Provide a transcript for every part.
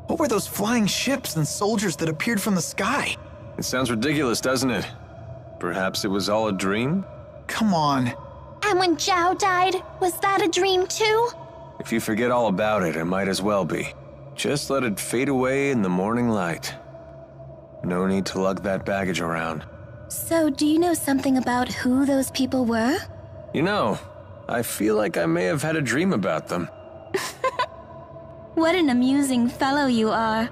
What were those flying ships and soldiers that appeared from the sky? It sounds ridiculous, doesn't it? Perhaps it was all a dream? Come on. And when Zhao died, was that a dream too? If you forget all about it, it might as well be. Just let it fade away in the morning light. No need to lug that baggage around. So, do you know something about who those people were? You know, I feel like I may have had a dream about them. What an amusing fellow you are.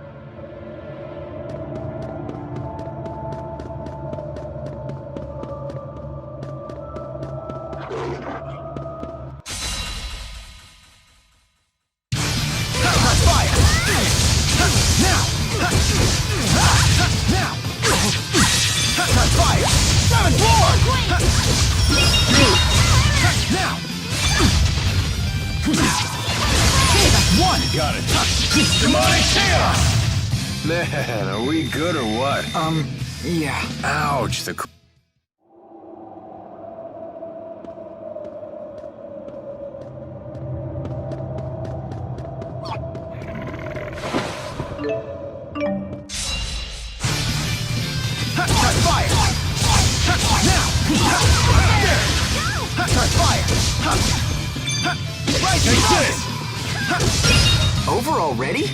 Got it. Demonic chaos! Man, are we good or what? Yeah. Ouch, the... Fire! Now! There! Fire! Right, take this! Over already?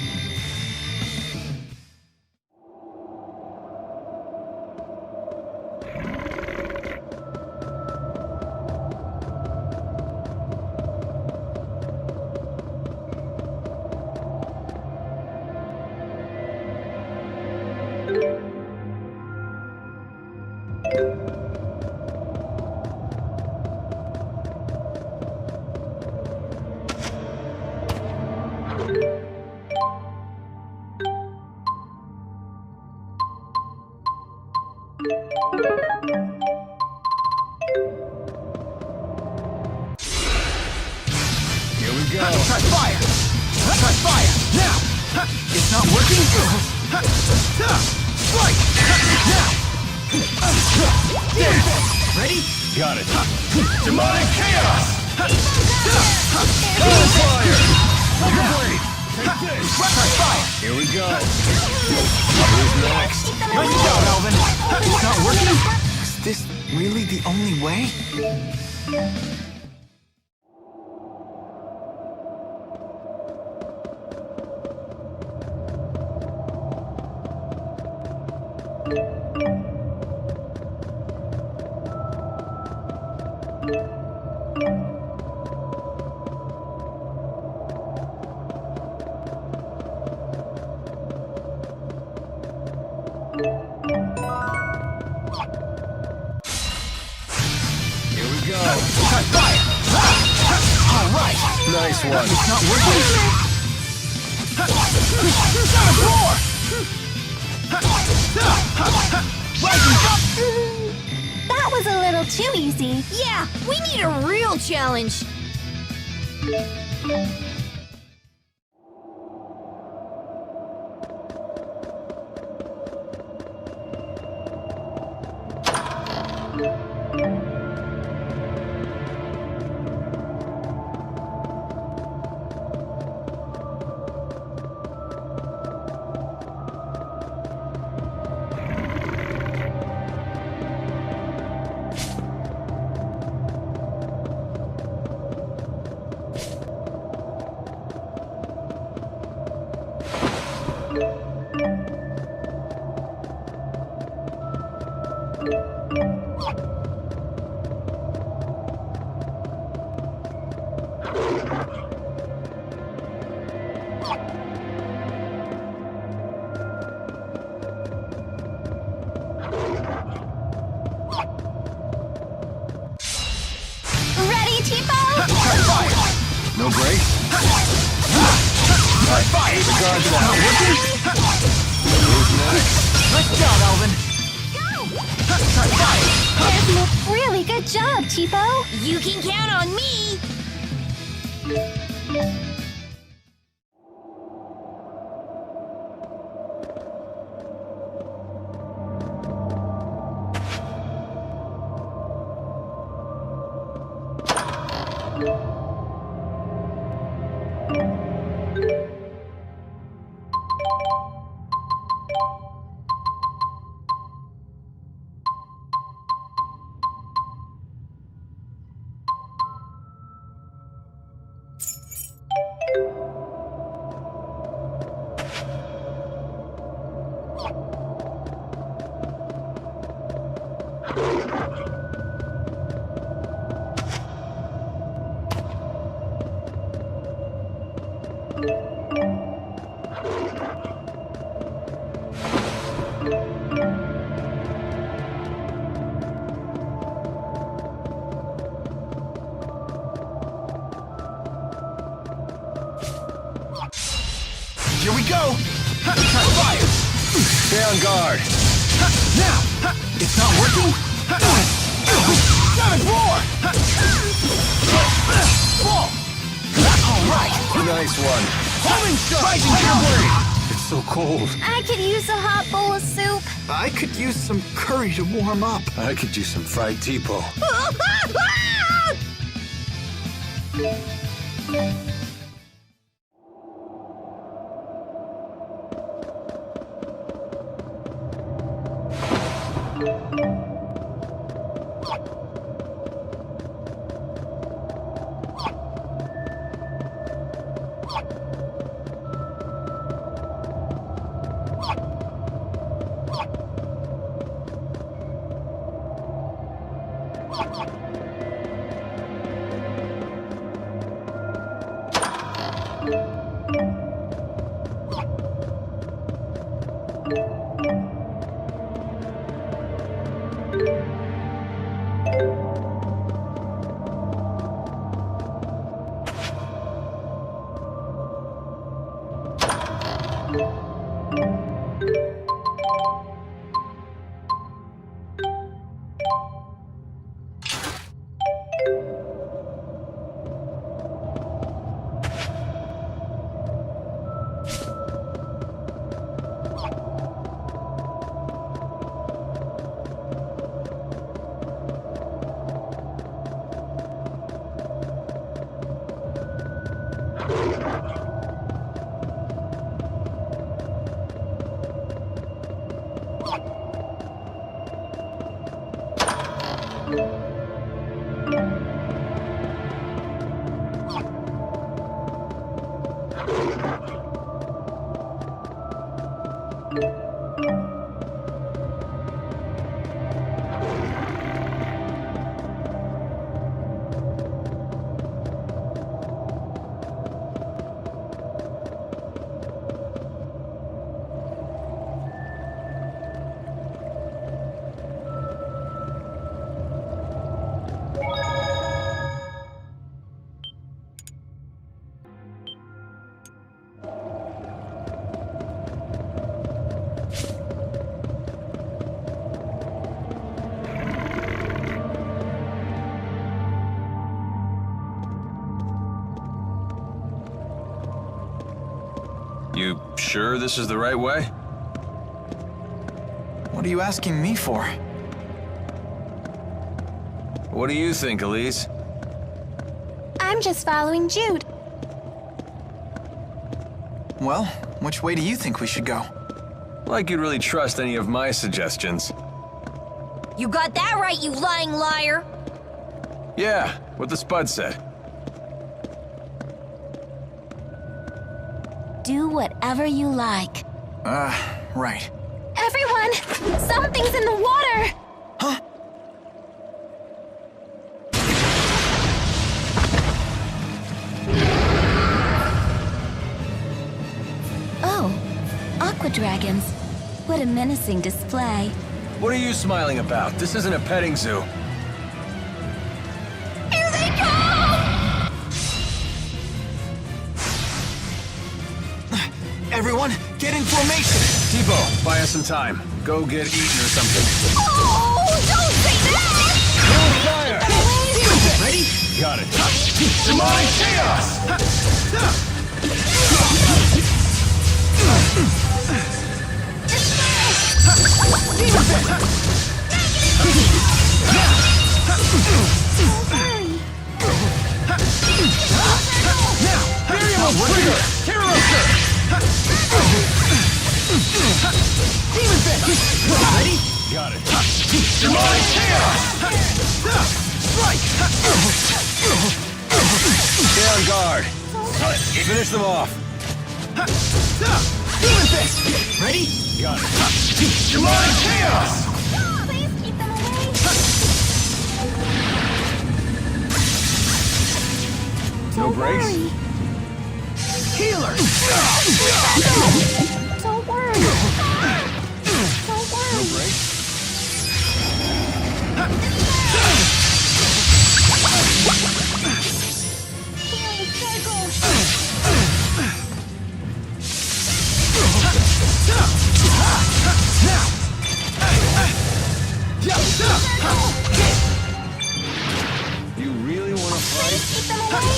Here we go. Try fire! Try fire! Now! It's not working? Strike! Now! Ready? Got it. Demonic chaos! Fire! Blade! Take this! Try fire! Here we go. Who's next? Nice job, Alvin! It's not working? Is this really the only way? Nice one. It's not working. That was a little too easy. Yeah, we need a real challenge. no grace. Fire! The guards are out. Who's next? Nice job, Alvin. There's a really good job, Tipo. You can count on me! Here we go! Fire! Stay on guard. Now! It's not working? Savage roar! Fall! Alright! Nice one. Homing shot! Fighting your blade! It's so cold. I could use a hot bowl of soup. I could use some curry to warm up. I could use some fried tipo. You sure this is the right way? What are you asking me for? What do you think, Elise? I'm just following Jude. Well, which way do you think we should go? Like you'd really trust any of my suggestions. You got that right, you lying liar! Yeah, what the Spud said. Do whatever you like. Right. Everyone! Something's in the water! Huh? Oh, aqua dragons. What a menacing display. What are you smiling about? This isn't a petting zoo. Here they come! in formation! Tipo, buy us some time. Go get eaten or something. Oh, don't say that! Fire! Ready? Got it. Demonic chaos! Ready? Got it. Demonic chaos! Strike! Stay on guard. Finish them off. Demon Fist! Ready? Got it. Demonic chaos! Please keep them away. No breaks? Healer! Don't worry. Don't worry. No breaks? Healing circle. You really want to fight? Keep them away.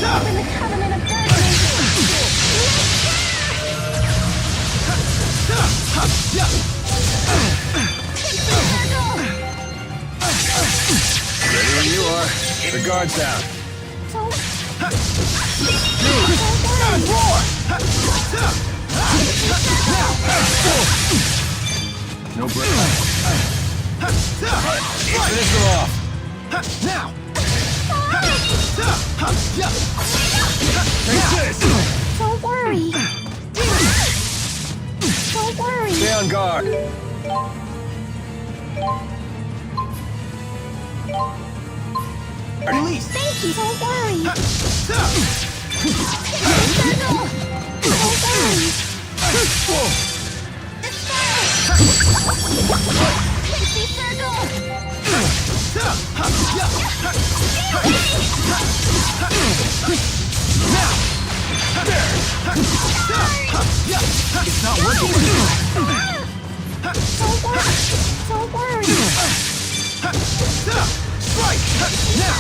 Open the covenant of darkness. Ready when you are. The guard's down. No breaks. Finish them off. Now! Take this! Don't worry. Don't worry. Stay on guard. Release! Thank you. Don't worry. Pixie circle. It's not working! Don't worry. Strike! Now!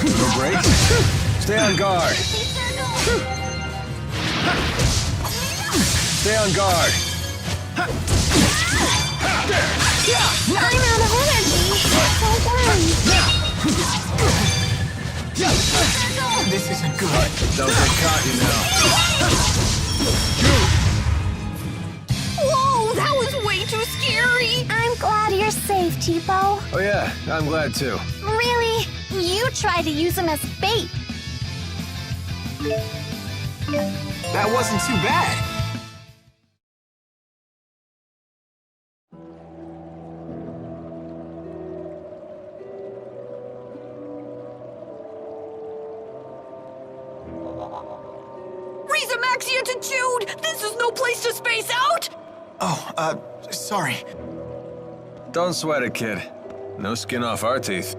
No breaks? Stay on guard. Stay on guard. I'm out of energy. Don't worry. This isn't good. Don't get caught, you know. Whoa, that was way too scary. I'm glad you're safe, Tipo. Oh yeah, I'm glad too. Really? You tried to use him as bait. That wasn't too bad. Maxi-attitude! This is no place to space out! Oh, sorry. Don't sweat it, kid. No skin off our teeth.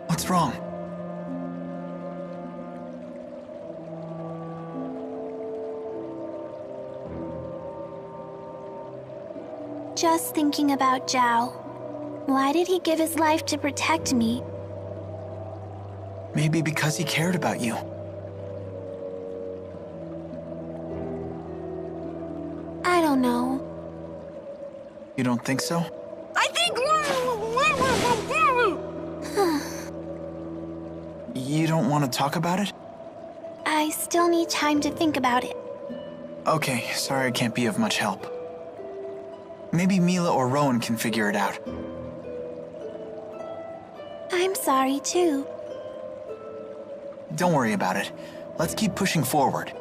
What's wrong? Just thinking about Zhao. Why did he give his life to protect me? Maybe because he cared about you. I don't know. You don't think so? I think... You don't want to talk about it? I still need time to think about it. Okay, sorry I can't be of much help. Maybe Mila or Rowan can figure it out. I'm sorry too. Don't worry about it. Let's keep pushing forward.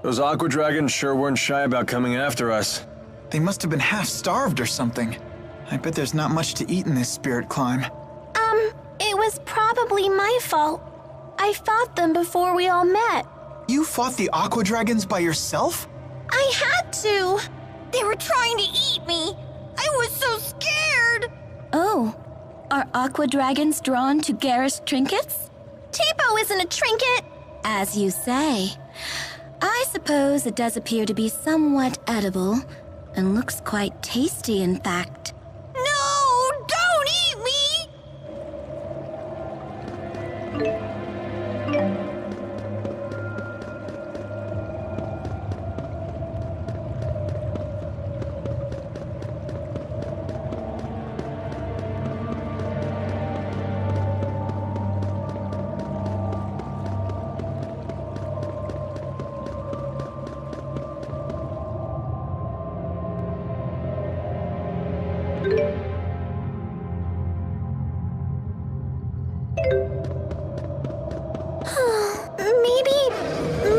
Those aqua dragons sure weren't shy about coming after us. They must have been half-starved or something. I bet there's not much to eat in this spirit climb. It was probably my fault. I fought them before we all met. You fought the aqua dragons by yourself? I had to. They were trying to eat me. I was so scared. Oh, are aqua dragons drawn to garish trinkets? Tipo isn't a trinket. As you say. I suppose it does appear to be somewhat edible, and looks quite tasty, in fact. No, don't eat me.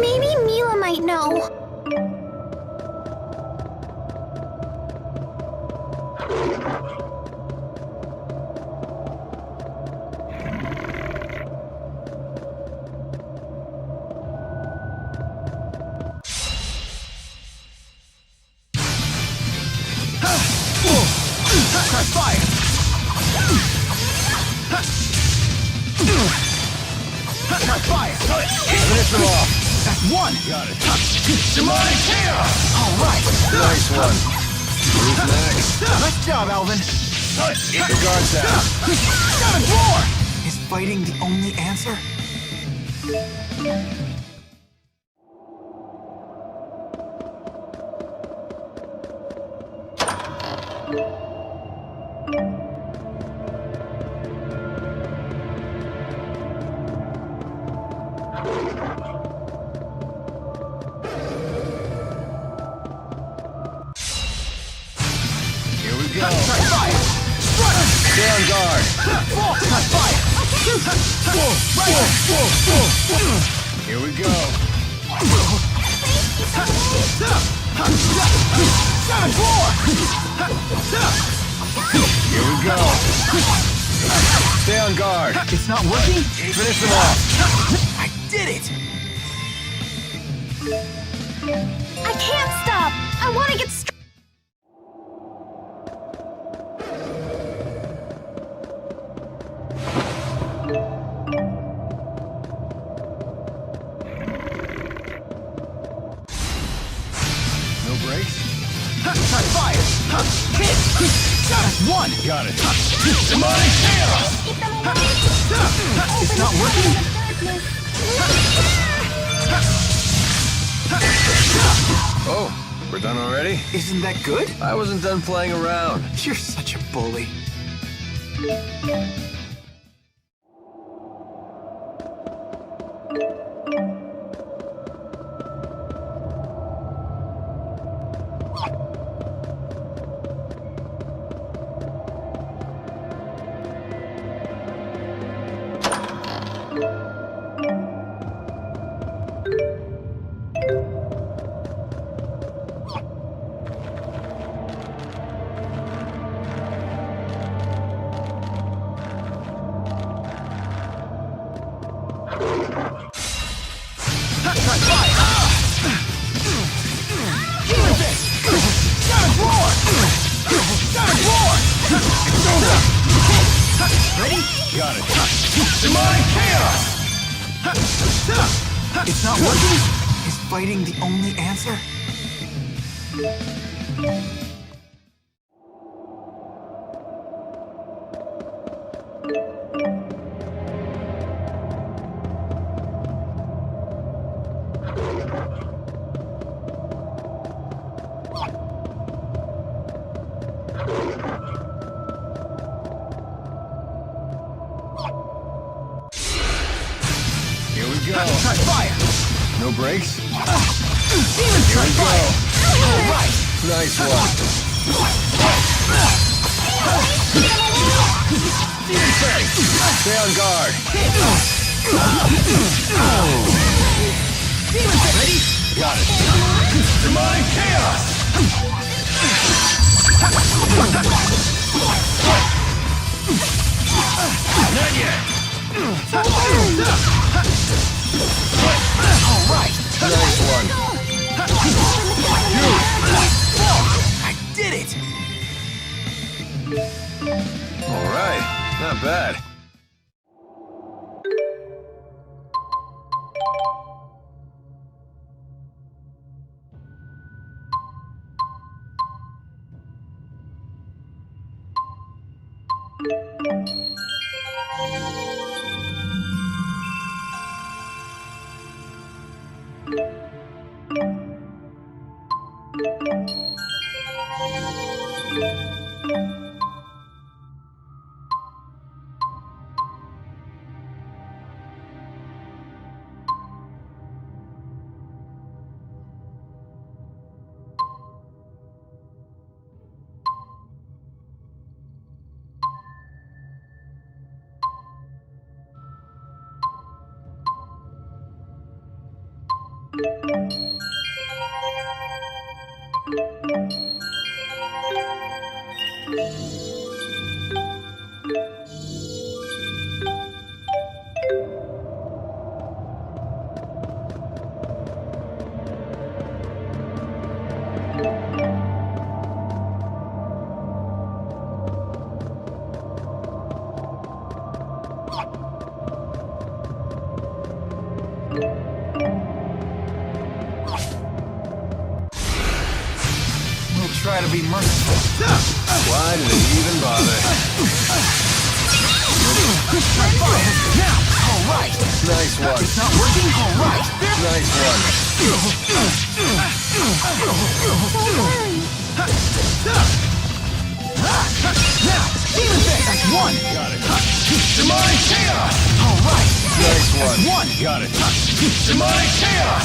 Maybe Mila might know. Try fire! Try fire! Finish them off. That's one! Got it. Demonic chaos! All right! Nice one. Who's next? Nice job, Alvin! Get the guards down. Got a door! Is fighting the only answer? Here we go. Try fire! Stay on guard. Try fire! Here we go. Got a door! Here we go. Stay on guard. It's not working? Finish them off. I did it! I can't stop. I want to get No breaks? Try fire! Hit! That's one! Got it. Demonic chaos! keep them away. It's not working? Oh, we're done already? Isn't that good? I wasn't done playing around. You're such a bully. Try fire! Give it this! Got a roar! Got a roar! It's over! Ready? Got it. Demonic chaos! It's not working? Is fighting the only answer? Here we go. Try fire! No breaks? Demon Here try we go. fire! All right! Nice one. Demon fairy! Stay on guard. Demon fairy! Ready? Got it. Demonic chaos! Not yet! Alright! Nice one. I did it! All right, not bad. Try to be merciful. Why did it even bother? Now! Alright! Nice one. It's not working? Alright! Nice one. Now! Demon Fist! That's one! Got it. Demonic chaos! Alright! Nice one. That's one! Got it. Demonic chaos!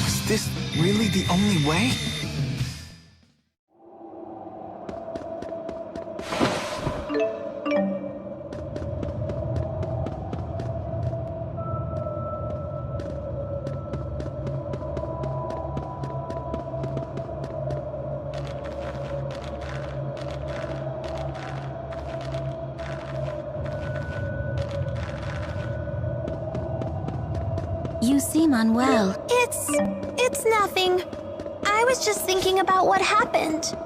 Is this really the only way? You seem unwell. It's nothing. I was just thinking about what happened.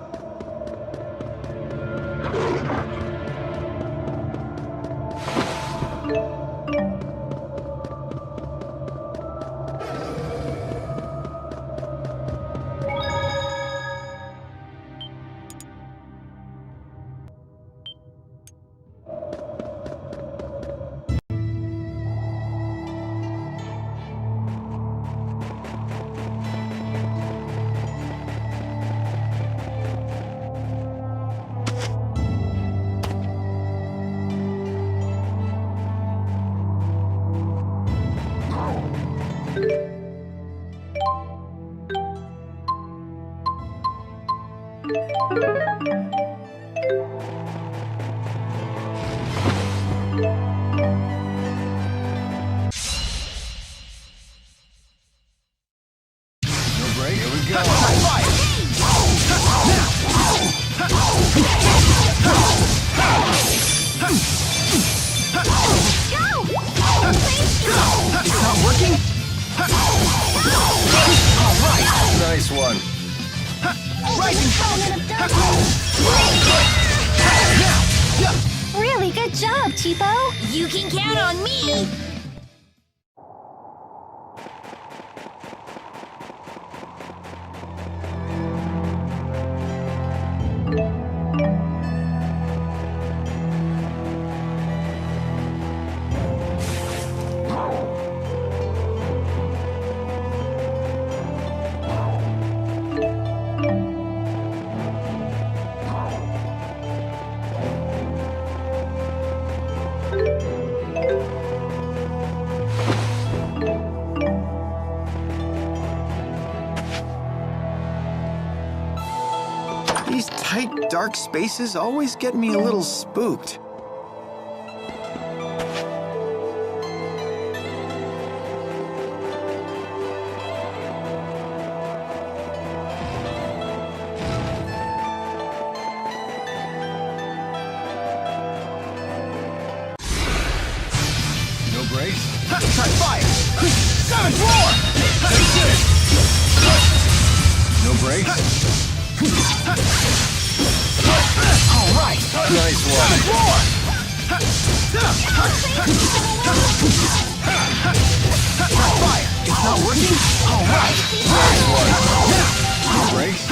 Here we go. It's not working? Alright! Nice one. Rising! Really good job, Cheapo. You can count on me! These tight, dark spaces always get me a little spooked. breaks? All right. Nice one. Roar. Fire. It's not working. All right. Nice one. Breaks?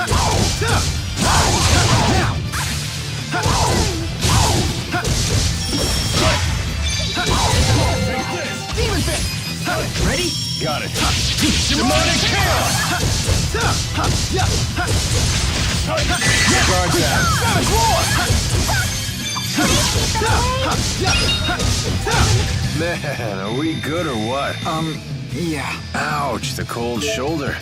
Demon Fist. Ready? Got it. Demonic Chaos. Guard down. Savage Roar. Man, are we good or what? Yeah. Ouch, the cold shoulder.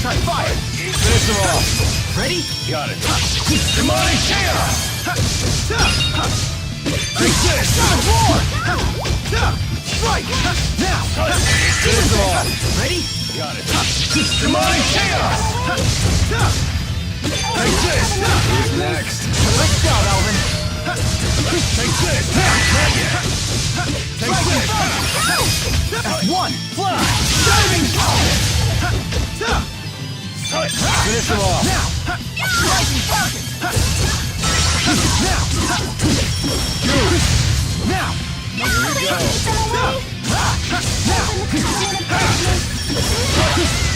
Try fire. Finish them off. Ready? Got it. Demonic Chaos. Take this. Savage Roar. Strike. Now. Finish them off. Ready? Got it. Demonic Chaos. Take this. Who's next? Let's go, Alvin. Take this. Take this. F1. Fly. Diving Falcon. Finish them off. Now. Rising Falcon. Now. Now. Here we go.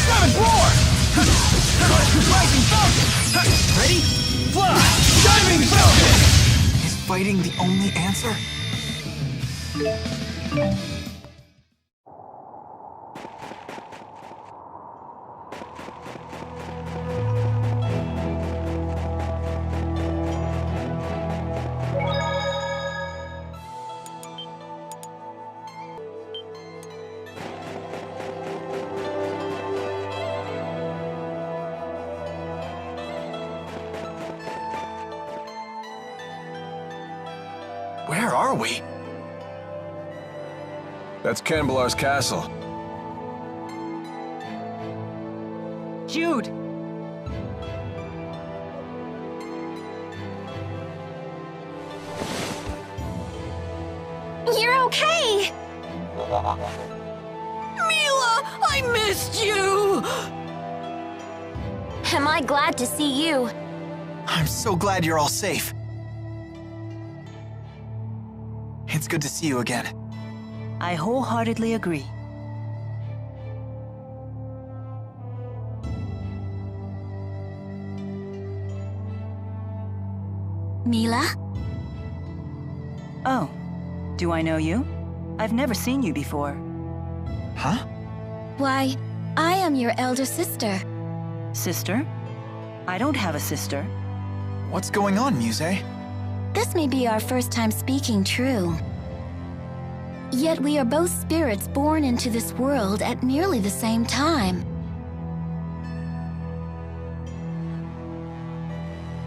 Savage Roar. Rising Falcon. Ready? Fly. Diving Falcon. Is fighting the only answer? Where are we? That's Canbelar's castle. Jude! You're okay! Mila! I missed you! Am I glad to see you? I'm so glad you're all safe. It's good to see you again. I wholeheartedly agree. Mila? Oh, do I know you? I've never seen you before. Huh? Why, I am your elder sister. Sister? I don't have a sister. What's going on, Muse? This may be our first time speaking true. Yet we are both spirits born into this world at nearly the same time.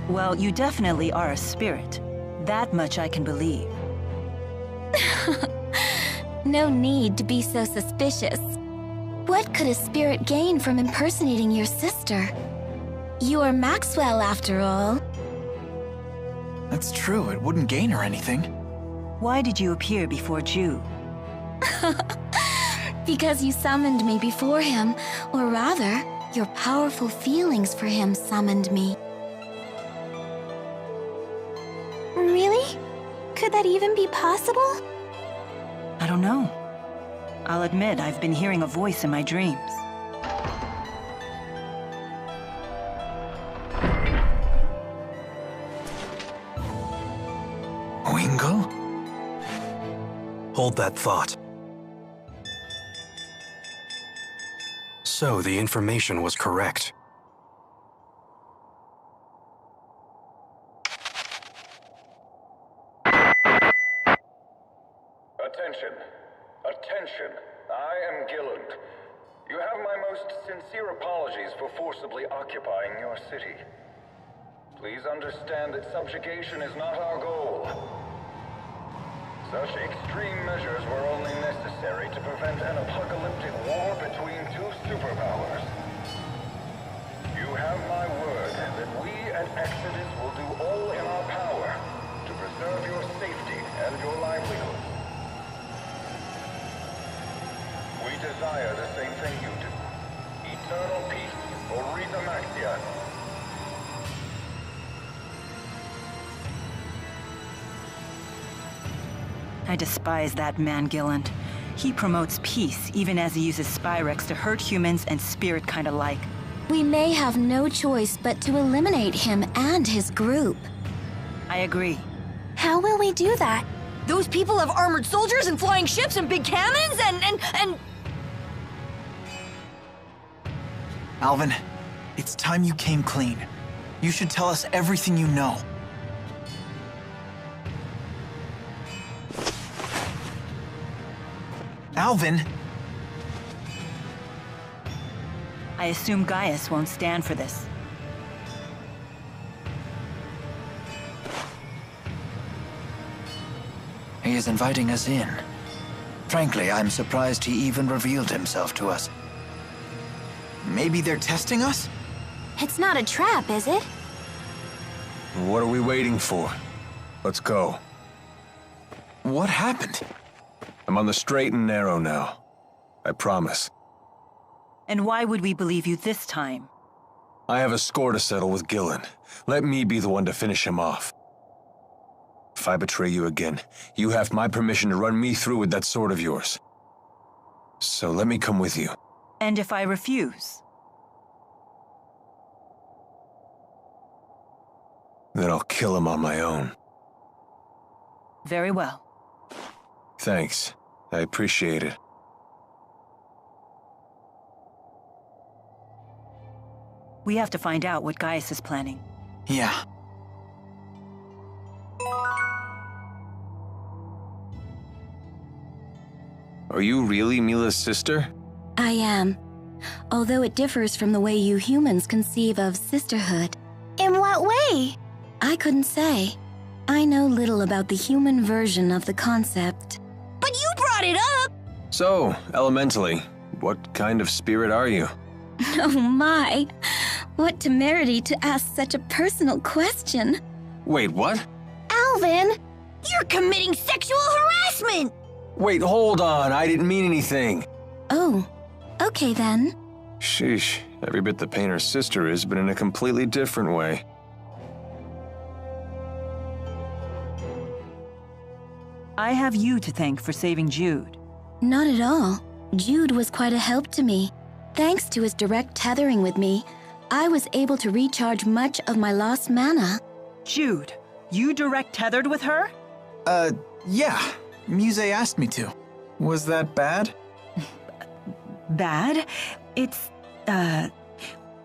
Well, you definitely are a spirit. That much I can believe. No need to be so suspicious. What could a spirit gain from impersonating your sister? You are Maxwell, after all. That's true, it wouldn't gain her anything. Why did you appear before Jude? Because you summoned me before him, or rather, your powerful feelings for him summoned me. Really? Could that even be possible? I don't know. I'll admit I've been hearing a voice in my dreams. Wingo? Hold that thought. So the information was correct. Attention. Attention. I am Gilland. You have my most sincere apologies for forcibly occupying your city. Please understand that subjugation is not our goal. Such extreme measures were only necessary to prevent an apocalyptic war between two superpowers. You have my word that we at Exodus will do all in our power to preserve your safety and your livelihood. We desire the same thing you do. Eternal peace for Rita Maxia. I despise that man, Gilland. He promotes peace, even as he uses Spyrex to hurt humans and spirit kind alike. We may have no choice but to eliminate him and his group. I agree. How will we do that? Those people have armored soldiers and flying ships and big cannons and... Alvin, it's time you came clean. You should tell us everything you know. Alvin! I assume Gaius won't stand for this. He is inviting us in. Frankly, I'm surprised he even revealed himself to us. Maybe they're testing us? It's not a trap, is it? What are we waiting for? Let's go. What happened? I'm on the straight and narrow now. I promise. And why would we believe you this time? I have a score to settle with Gillen. Let me be the one to finish him off. If I betray you again, you have my permission to run me through with that sword of yours. So let me come with you. And if I refuse? Then I'll kill him on my own. Very well. Thanks. I appreciate it. We have to find out what Gaius is planning. Yeah. Are you really Mila's sister? I am. Although it differs from the way you humans conceive of sisterhood. In what way? I couldn't say. I know little about the human version of the concept. But you brought it up! So, elementally, what kind of spirit are you? Oh my! What temerity to ask such a personal question. Wait, what? Alvin! You're committing sexual harassment! Wait, hold on. I didn't mean anything. Oh, okay then. Sheesh, every bit the painter's sister is, but in a completely different way. I have you to thank for saving Jude. Not at all. Jude was quite a help to me. Thanks to his direct tethering with me, I was able to recharge much of my lost mana. Jude, you direct tethered with her? Yeah. Muse asked me to. Was that bad? Bad? It's,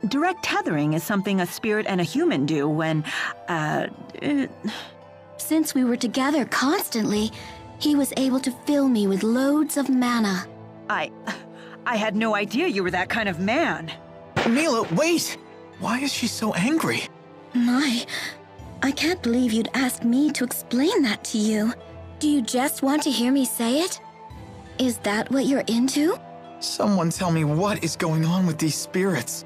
direct tethering is something a spirit and a human do when, Since we were together constantly, he was able to fill me with loads of mana. I had no idea you were that kind of man. Mila, wait! Why is she so angry? My, I can't believe you'd ask me to explain that to you. Do you just want to hear me say it? Is that what you're into? Someone tell me what is going on with these spirits.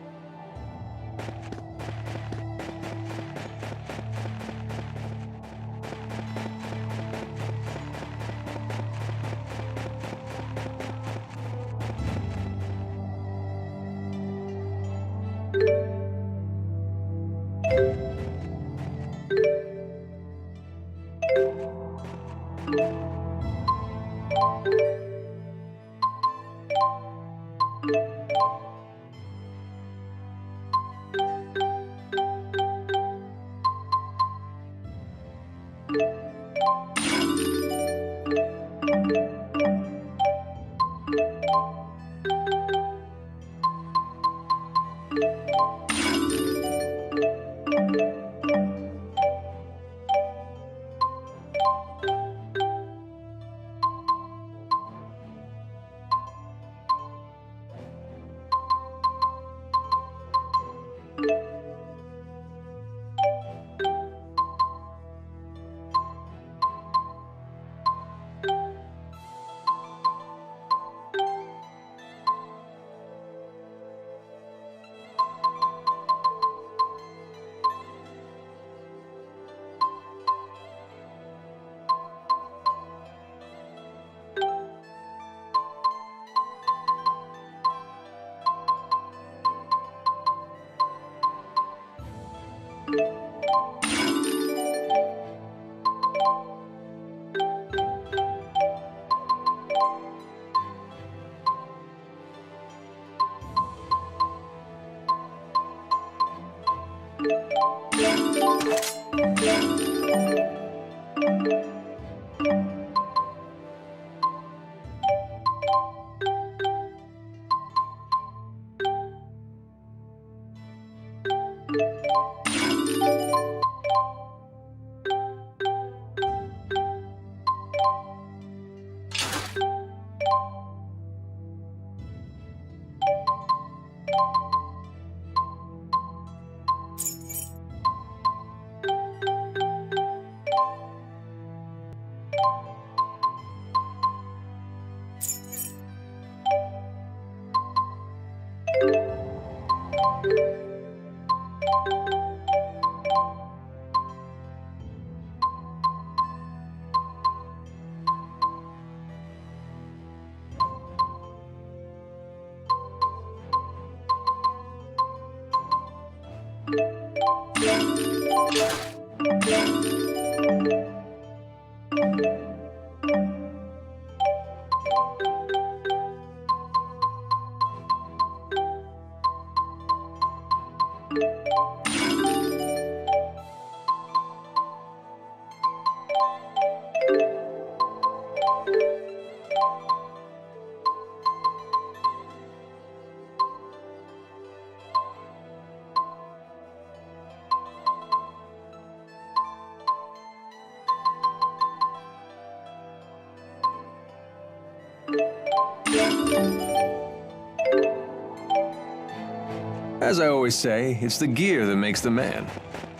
As I always say, it's the gear that makes the man.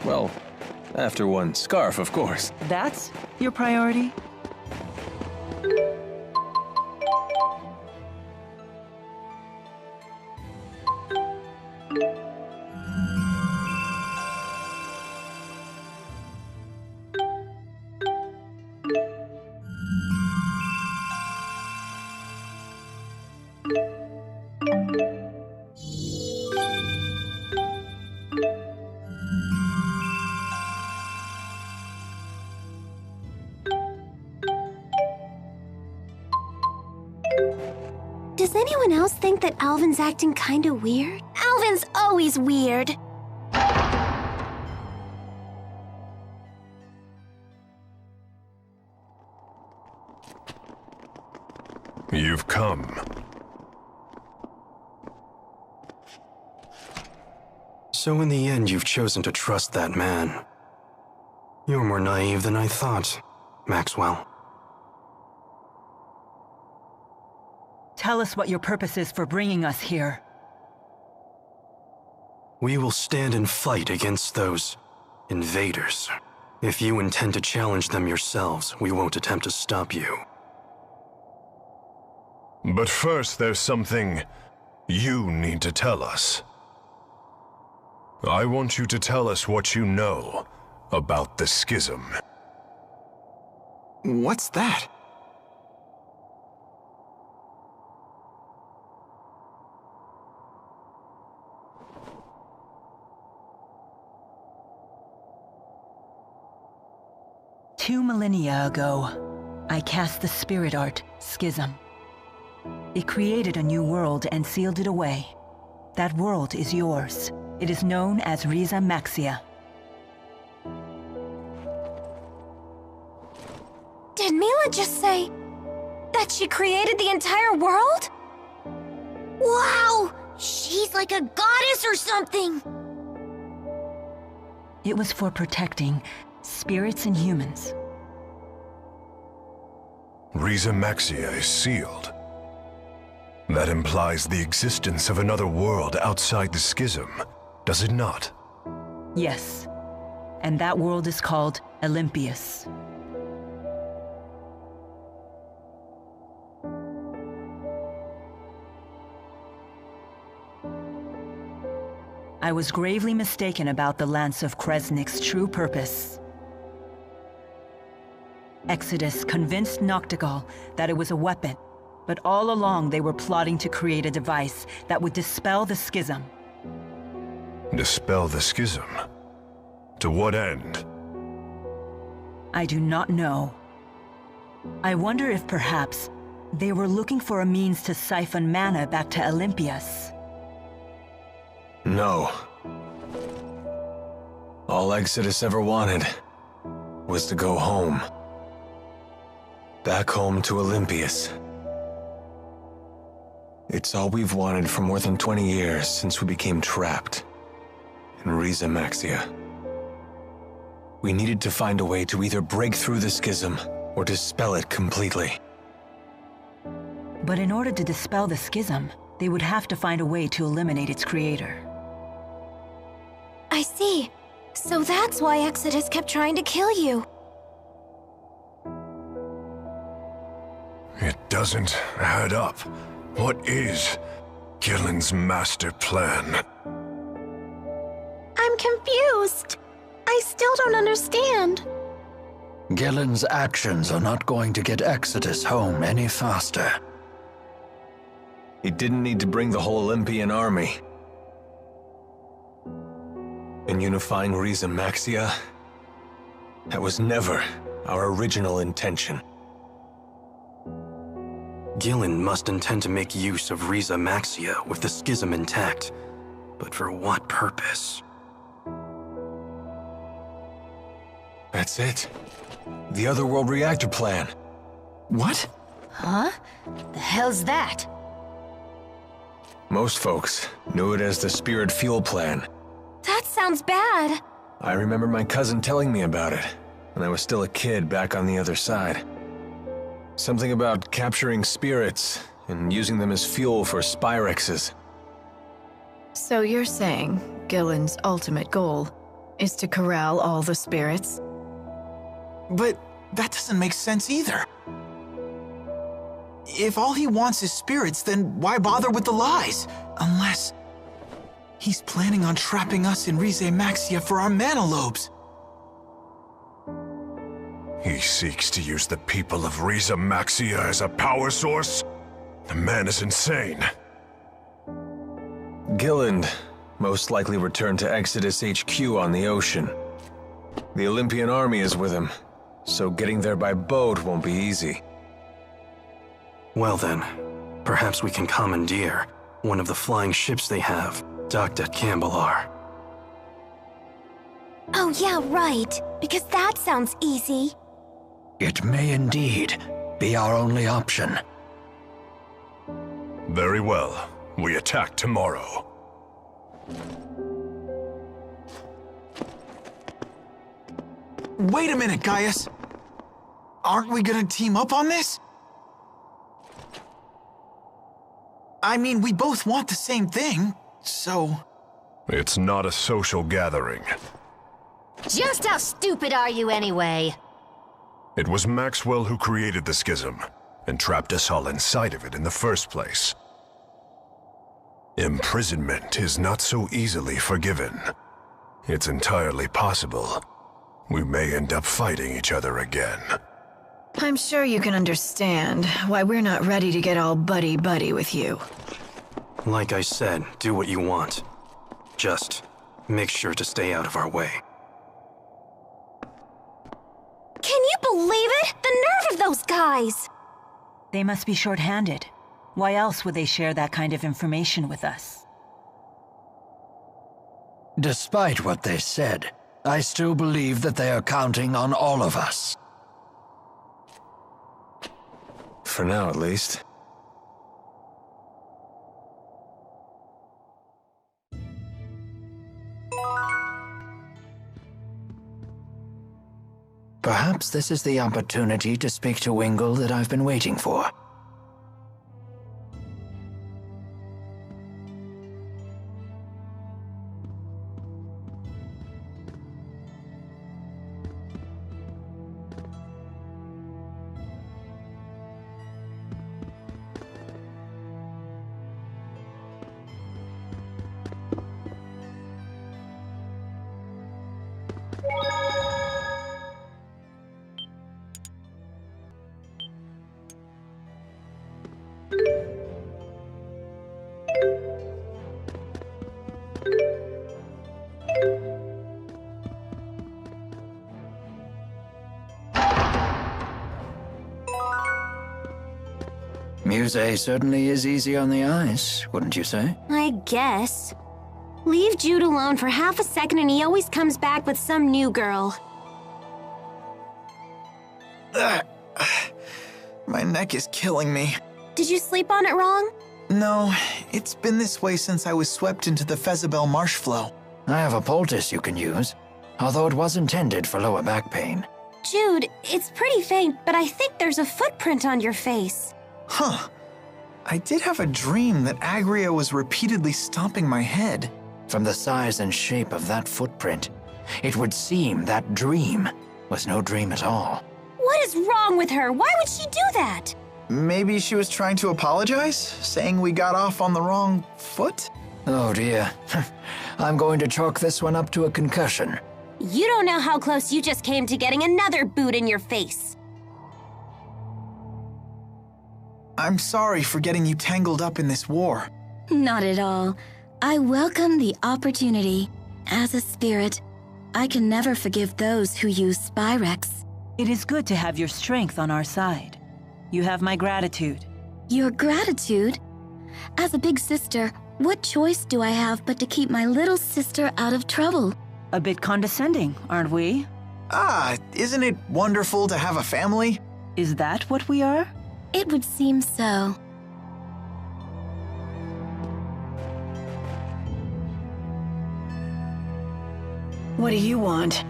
Well, after one scarf, of course. That's your priority? Does anyone else think that Alvin's acting kinda weird? Alvin's always weird. You've come. So in the end, you've chosen to trust that man. You're more naive than I thought, Maxwell. Tell us what your purpose is for bringing us here. We will stand and fight against those invaders. If you intend to challenge them yourselves, we won't attempt to stop you. But first, there's something you need to tell us. I want you to tell us what you know about the schism. What's that? Two millennia ago, I cast the spirit art, Schism. It created a new world and sealed it away. That world is yours. It is known as Riza Maxia. Did Mila just say that she created the entire world? Wow! She's like a goddess or something! It was for protecting spirits and humans. Riza Maxia is sealed. That implies the existence of another world outside the schism, does it not? Yes. And that world is called Olympius. I was gravely mistaken about the Lance of Kresnik's true purpose. Exodus convinced Noctigal that it was a weapon, but all along they were plotting to create a device that would dispel the schism. Dispel the schism? To what end? I do not know. I wonder if perhaps they were looking for a means to siphon mana back to Olympias. No. All Exodus ever wanted was to go home. Back home to Olympias. It's all we've wanted for more than 20 years since we became trapped in Riza Maxia. We needed to find a way to either break through the schism or dispel it completely. But in order to dispel the schism, they would have to find a way to eliminate its creator. I see. So that's why Exodus kept trying to kill you. It doesn't add up. What is Gillen's master plan? I'm confused. I still don't understand. Gillen's actions are not going to get Exodus home any faster. He didn't need to bring the whole Olympian army. In unifying Riza Maxia, that was never our original intention. Gillen must intend to make use of Riza Maxia with the schism intact. But for what purpose? That's it. The Otherworld reactor plan. What? Huh? The hell's that? Most folks knew it as the Spirit Fuel Plan. That sounds bad. I remember my cousin telling me about it when I was still a kid back on the other side. Something about capturing spirits and using them as fuel for Spyrexes. So you're saying Gillen's ultimate goal is to corral all the spirits? But that doesn't make sense either. If all he wants is spirits, then why bother with the lies? Unless he's planning on trapping us in Riza Maxia for our mana lobes. He seeks to use the people of Riza Maxia as a power source? The man is insane. Gillen most likely returned to Exodus HQ on the ocean. The Olympian army is with him, so getting there by boat won't be easy. Well then, perhaps we can commandeer one of the flying ships they have, docked at Cambalar. Oh yeah, right. Because that sounds easy. It may indeed be our only option. Very well. We attack tomorrow. Wait a minute, Gaius. Aren't we gonna team up on this? I mean, we both want the same thing, so... It's not a social gathering. Just how stupid are you anyway? It was Maxwell who created the schism, and trapped us all inside of it in the first place. Imprisonment is not so easily forgiven. It's entirely possible we may end up fighting each other again. I'm sure you can understand why we're not ready to get all buddy-buddy with you. Like I said, do what you want. Just make sure to stay out of our way. Can you believe it? The nerve of those guys! They must be short-handed. Why else would they share that kind of information with us? Despite what they said, I still believe that they are counting on all of us. For now, at least. Perhaps this is the opportunity to speak to Wingle that I've been waiting for. Muse certainly is easy on the eyes, wouldn't you say? I guess. Leave Jude alone for half a second and he always comes back with some new girl. My neck is killing me. Did you sleep on it wrong? No, it's been this way since I was swept into the Fezabel marsh flow. I have a poultice you can use, although it was intended for lower back pain. Jude, it's pretty faint, but I think there's a footprint on your face. Huh. I did have a dream that Agria was repeatedly stomping my head. From the size and shape of that footprint, it would seem that dream was no dream at all. What is wrong with her? Why would she do that? Maybe she was trying to apologize, saying we got off on the wrong foot? Oh dear. I'm going to chalk this one up to a concussion. You don't know how close you just came to getting another boot in your face. I'm sorry for getting you tangled up in this war. Not at all. I welcome the opportunity. As a spirit, I can never forgive those who use Spyrex. It is good to have your strength on our side. You have my gratitude. Your gratitude? As a big sister, what choice do I have but to keep my little sister out of trouble? A bit condescending, aren't we? Isn't it wonderful to have a family? Is that what we are? It would seem so. What do you want?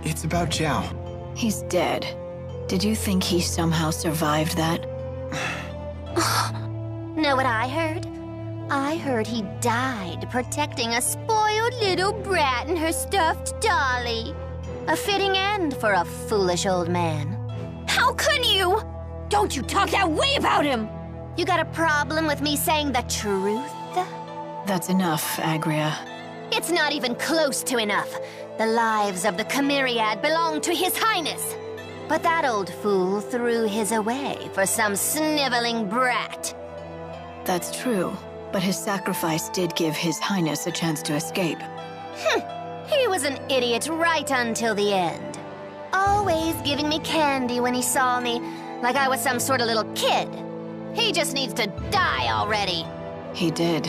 It's about Zhao. He's dead. Did you think he somehow survived that? Know what I heard? I heard he died protecting a spoiled little brat and her stuffed dolly. A fitting end for a foolish old man. How could you? Don't you talk that way about him! You got a problem with me saying the truth? That's enough, Agria. It's not even close to enough. The lives of the Chimeriad belong to His Highness. But that old fool threw his away for some sniveling brat. That's true, but his sacrifice did give His Highness a chance to escape. He was an idiot right until the end. Always giving me candy when he saw me, like I was some sort of little kid. He just needs to die already. He did.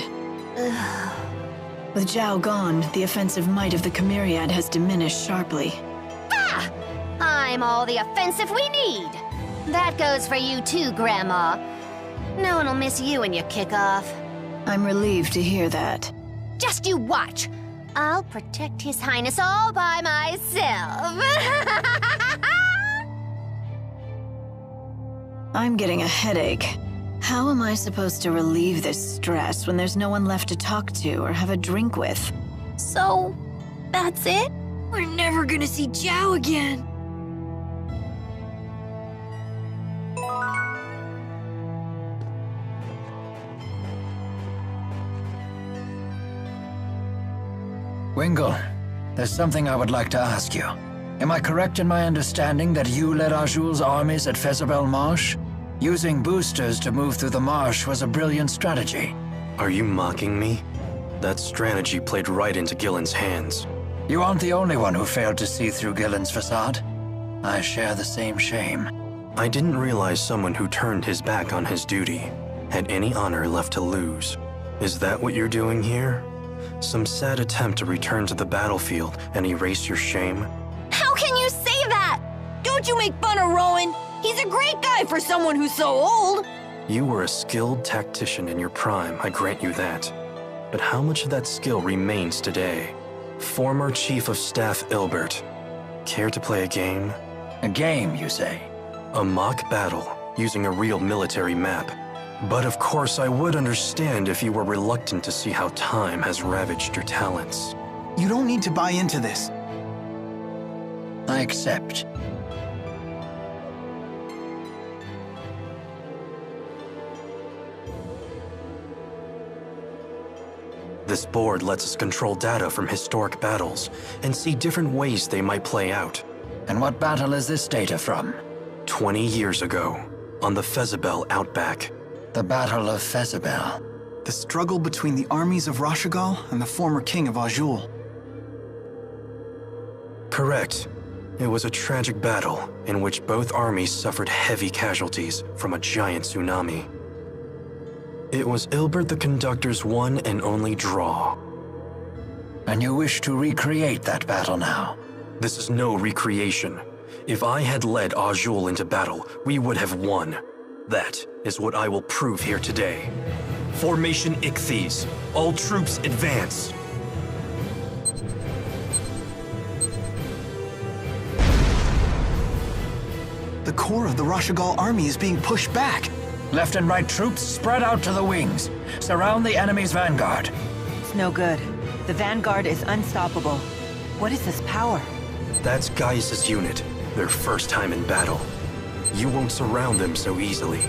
With Zhao gone, the offensive might of the Chimeriad has diminished sharply. Ah! I'm all the offensive we need. That goes for you too, Grandma. No one will miss you when you kick off. I'm relieved to hear that. Just you watch. I'll protect His Highness all by myself. I'm getting a headache. How am I supposed to relieve this stress when there's no one left to talk to or have a drink with? So, that's it? We're never gonna see Zhao again. Wingle, there's something I would like to ask you. Am I correct in my understanding that you led Arjul's armies at Fezabel Marsh? Using boosters to move through the marsh was a brilliant strategy. Are you mocking me? That strategy played right into Gillen's hands. You aren't the only one who failed to see through Gillen's facade. I share the same shame. I didn't realize someone who turned his back on his duty had any honor left to lose. Is that what you're doing here? Some sad attempt to return to the battlefield and erase your shame? How can you say that? Don't you make fun of Rowan? He's a great guy for someone who's so old. You were a skilled tactician in your prime, I grant you that. But how much of that skill remains today? Former Chief of Staff Ilbert. Care to play a game? A game, you say? A mock battle, using a real military map. But of course I would understand if you were reluctant to see how time has ravaged your talents. You don't need to buy into this. I accept. This board lets us control data from historic battles and see different ways they might play out. And what battle is this data from? 20 years ago, on the Fezabel Outback. The Battle of Fezabel. The struggle between the armies of Rashagal and the former king of Azul. Correct. It was a tragic battle in which both armies suffered heavy casualties from a giant tsunami. It was Ilbert the Conductor's one and only draw. And you wish to recreate that battle now? This is no recreation. If I had led Azul into battle, we would have won. That is what I will prove here today. Formation Ichthyes. All troops advance. The core of the Rashagal army is being pushed back. Left and right troops spread out to the wings. Surround the enemy's vanguard. It's no good. The vanguard is unstoppable. What is this power? That's Gaius' unit. Their first time in battle. You won't surround them so easily.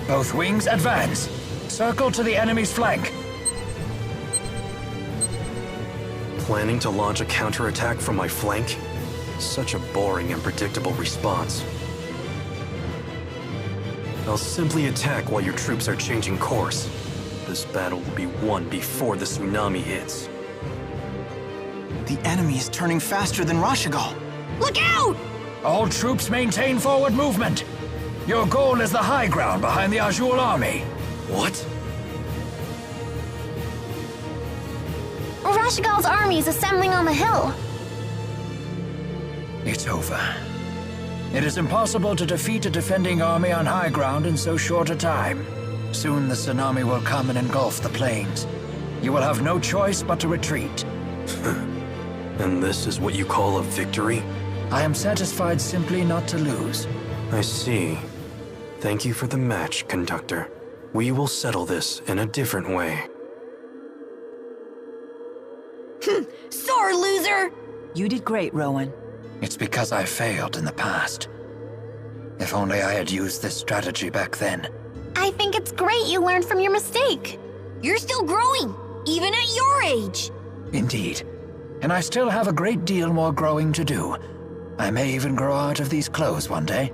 Both wings advance. Circle to the enemy's flank. Planning to launch a counterattack from my flank? Such a boring and predictable response. I'll simply attack while your troops are changing course. This battle will be won before the tsunami hits. The enemy is turning faster than Rashagal. Look out! All troops maintain forward movement. Your goal is the high ground behind the Azul army. What? Rashagal's army is assembling on the hill. It's over. It is impossible to defeat a defending army on high ground in so short a time. Soon the tsunami will come and engulf the plains. You will have no choice but to retreat. And this is what you call a victory? I am satisfied simply not to lose. I see. Thank you for the match, Conductor. We will settle this in a different way. Sore loser! You did great, Rowan. It's because I failed in the past. If only I had used this strategy back then. I think it's great you learned from your mistake. You're still growing, even at your age. Indeed. And I still have a great deal more growing to do. I may even grow out of these clothes one day.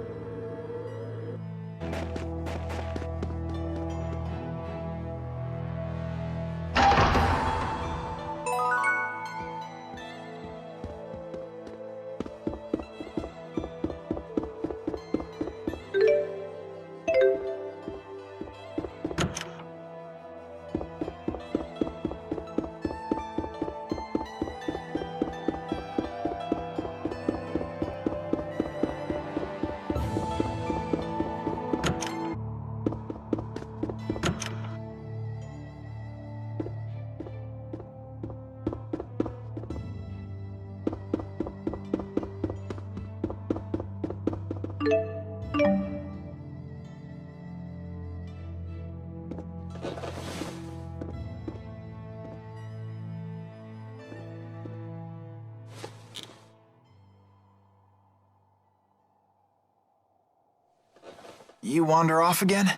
You wander off again?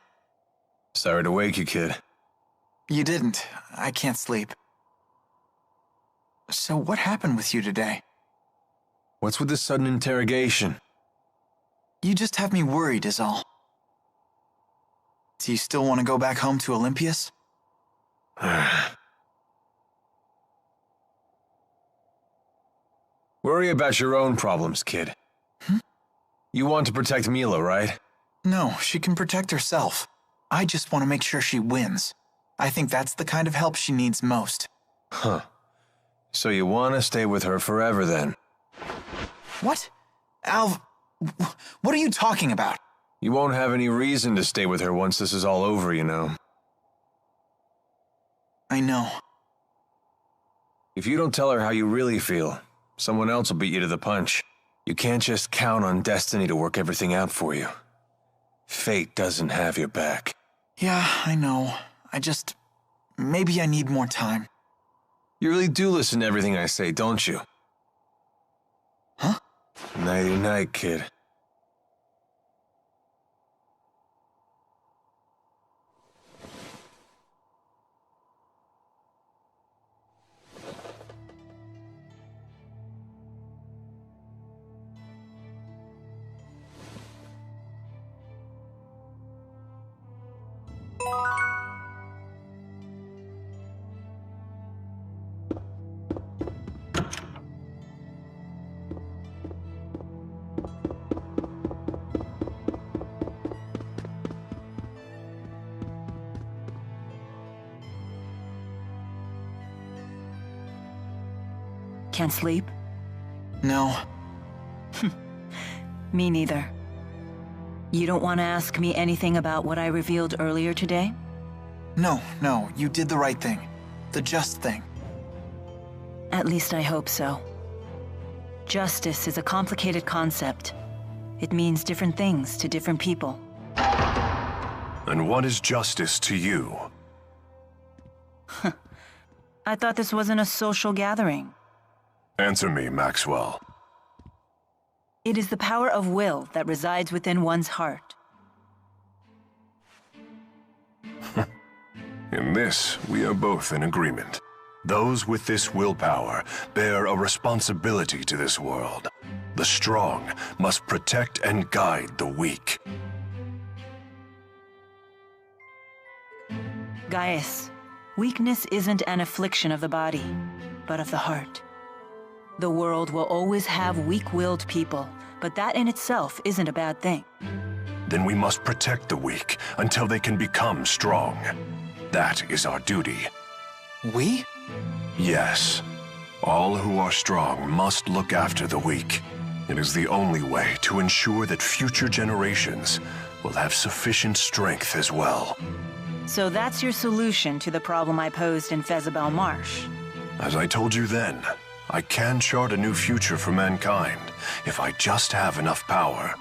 Sorry to wake you, kid. You didn't. I can't sleep. So what happened with you today? What's with this sudden interrogation? You just have me worried is all. Do you still want to go back home to Olympias? Worry about your own problems, kid. You want to protect Mila, right? No, she can protect herself. I just want to make sure she wins. I think that's the kind of help she needs most. Huh. So you want to stay with her forever, then? What? Alv, What are you talking about? You won't have any reason to stay with her once this is all over, you know. I know. If you don't tell her how you really feel, someone else will beat you to the punch. You can't just count on destiny to work everything out for you. Fate doesn't have your back. Yeah, I know. Maybe I need more time. You really do listen to everything I say, don't you? Huh? Nighty-night, kid. Can't sleep? No. Me neither. You don't want to ask me anything about what I revealed earlier today? No, you did the right thing. The just thing. At least I hope so. Justice is a complicated concept. It means different things to different people. And what is justice to you? I thought this wasn't a social gathering. Answer me, Maxwell. It is the power of will that resides within one's heart. In this, we are both in agreement. Those with this willpower bear a responsibility to this world. The strong must protect and guide the weak. Gaius, weakness isn't an affliction of the body, but of the heart. The world will always have weak-willed people, but that in itself isn't a bad thing. Then we must protect the weak until they can become strong. That is our duty. We? Yes. All who are strong must look after the weak. It is the only way to ensure that future generations will have sufficient strength as well. So that's your solution to the problem I posed in Fezabel Marsh. As I told you then, I can chart a new future for mankind if I just have enough power.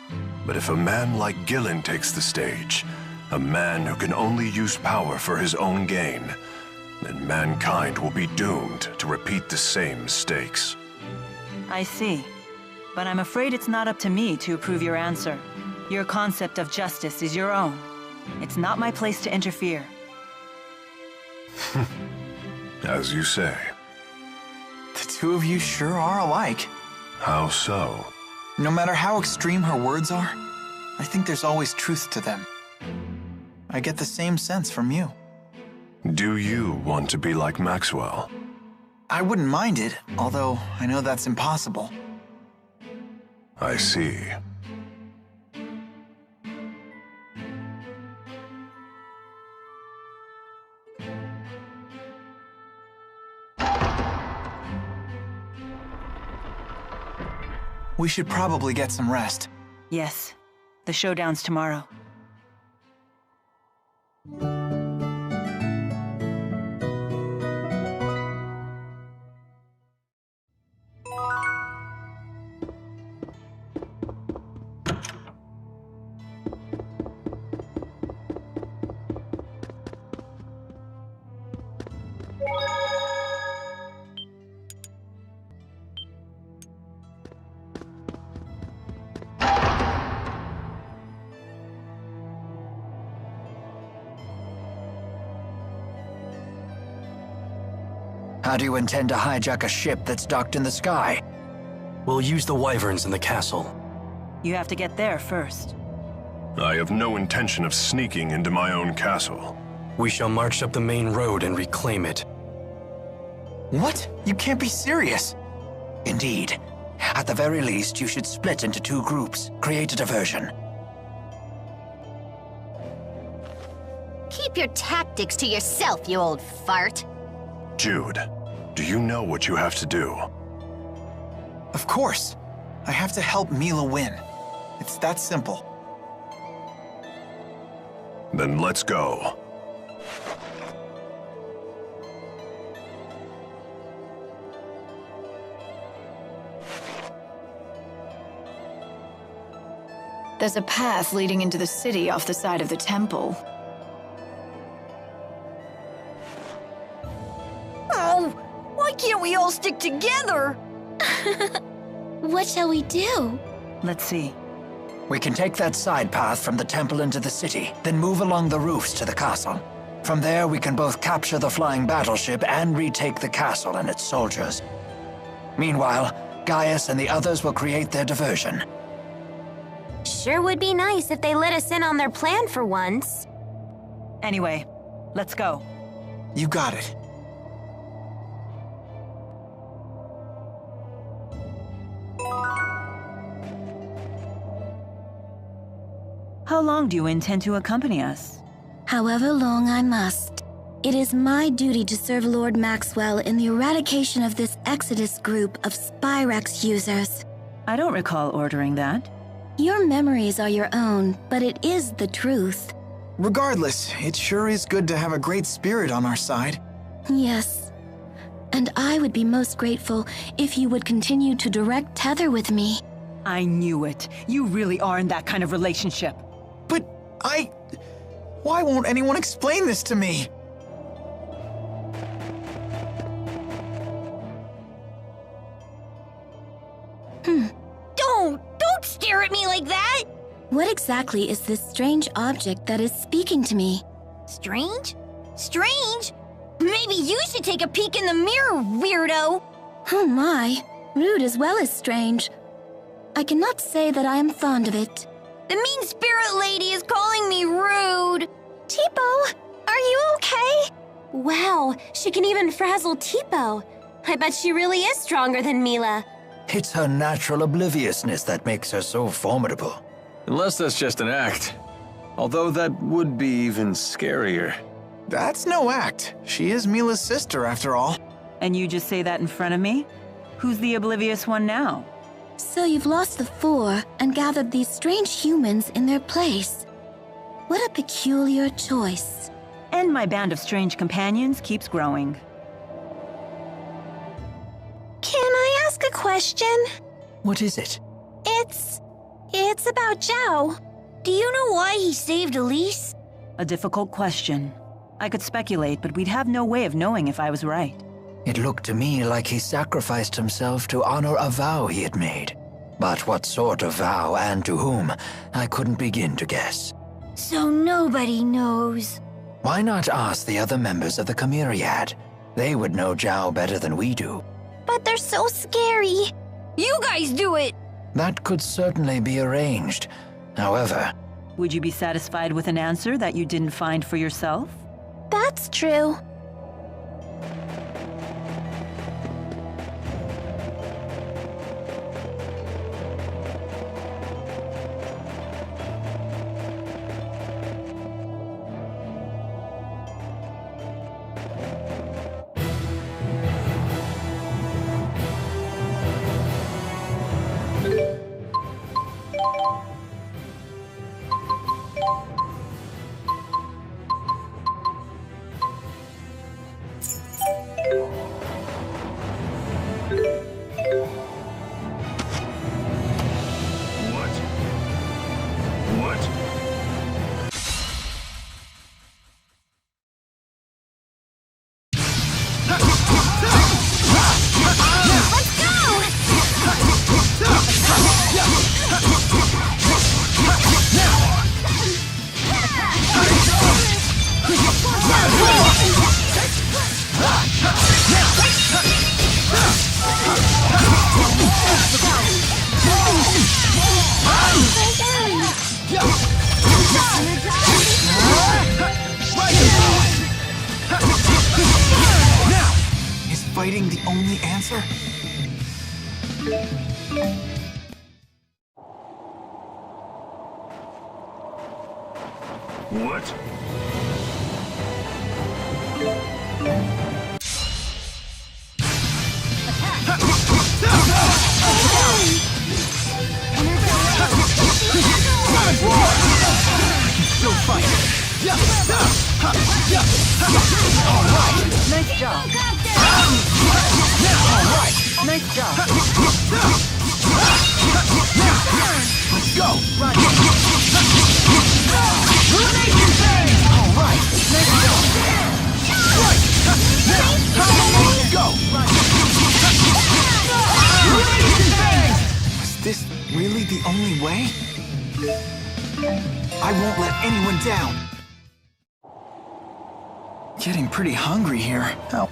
But if a man like Gillen takes the stage, a man who can only use power for his own gain, then mankind will be doomed to repeat the same mistakes. I see. But I'm afraid it's not up to me to approve your answer. Your concept of justice is your own. It's not my place to interfere. As you say. The two of you sure are alike. How so? No matter how extreme her words are, I think there's always truth to them. I get the same sense from you. Do you want to be like Maxwell? I wouldn't mind it, although I know that's impossible. I see. We should probably get some rest. Yes. The showdown's tomorrow. How do you intend to hijack a ship that's docked in the sky? We'll use the wyverns in the castle. You have to get there first. I have no intention of sneaking into my own castle. We shall march up the main road and reclaim it. What? You can't be serious. Indeed. At the very least, you should split into two groups. Create a diversion. Keep your tactics to yourself, you old fart. Jude, do you know what you have to do? Of course. I have to help Mila win. It's that simple. Then let's go. There's a path leading into the city off the side of the temple. Oh, why can't we all stick together? What shall we do? Let's see. We can take that side path from the temple into the city, then move along the roofs to the castle. From there, we can both capture the flying battleship and retake the castle and its soldiers. Meanwhile, Gaius and the others will create their diversion. Sure would be nice if they let us in on their plan for once. Anyway, let's go. You got it. How long do you intend to accompany us? However long I must. It is my duty to serve Lord Maxwell in the eradication of this Exodus group of Spyrex users. I don't recall ordering that. Your memories are your own, but it is the truth. Regardless, it sure is good to have a great spirit on our side. Yes. And I would be most grateful if you would continue to direct tether with me. I knew it. You really are in that kind of relationship. But why won't anyone explain this to me? Don't stare at me like that! What exactly is this strange object that is speaking to me? Strange? Strange? Maybe you should take a peek in the mirror, weirdo! Oh my, rude as well as strange. I cannot say that I am fond of it. The mean spirit lady is calling me rude! Tipo, are you okay? Wow, she can even frazzle Tipo. I bet she really is stronger than Mila. It's her natural obliviousness that makes her so formidable. Unless that's just an act. Although that would be even scarier. That's no act. She is Mila's sister, after all. And you just say that in front of me? Who's the oblivious one now? So you've lost the four and gathered these strange humans in their place. What a peculiar choice. And my band of strange companions keeps growing. Can I ask a question? What is it? It's about Zhao. Do you know why he saved Elise? A difficult question. I could speculate, but we'd have no way of knowing if I was right. It looked to me like he sacrificed himself to honor a vow he had made. But what sort of vow and to whom, I couldn't begin to guess. So nobody knows. Why not ask the other members of the Chimeriad? They would know Zhao better than we do. But they're so scary. You guys do it! That could certainly be arranged. However, Would you be satisfied with an answer that you didn't find for yourself? That's true. Is fighting the only answer? What? really the only way? I won't let anyone down. Getting pretty hungry here. How?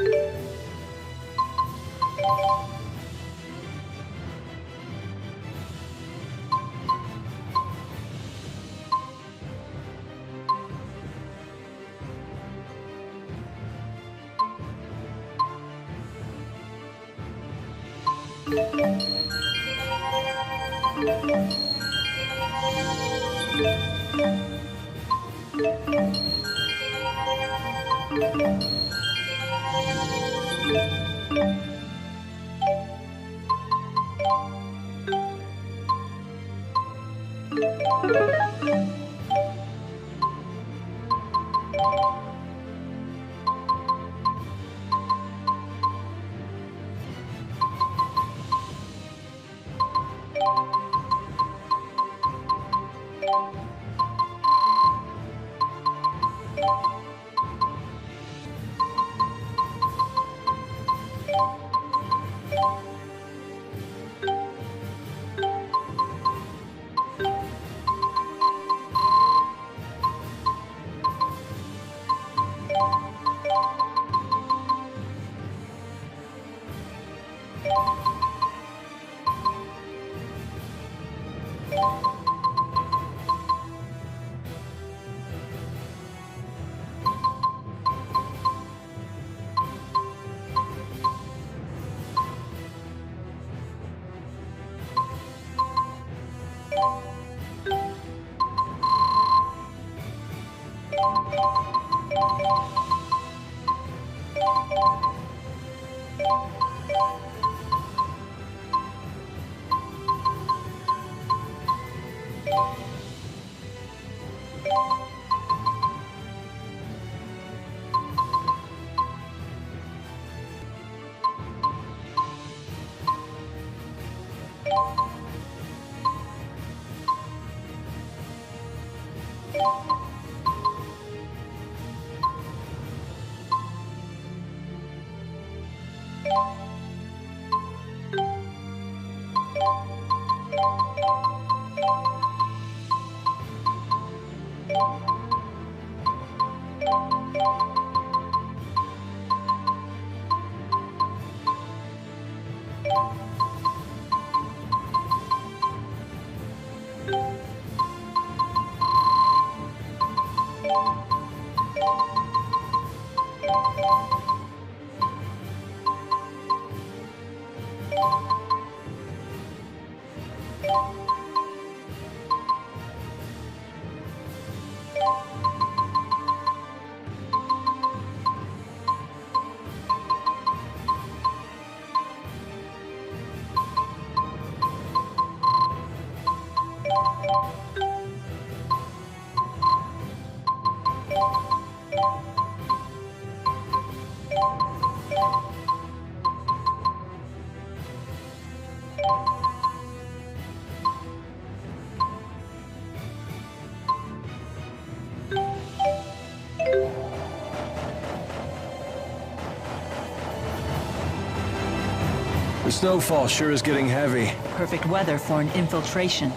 The snowfall sure is getting heavy. Perfect weather for an infiltration.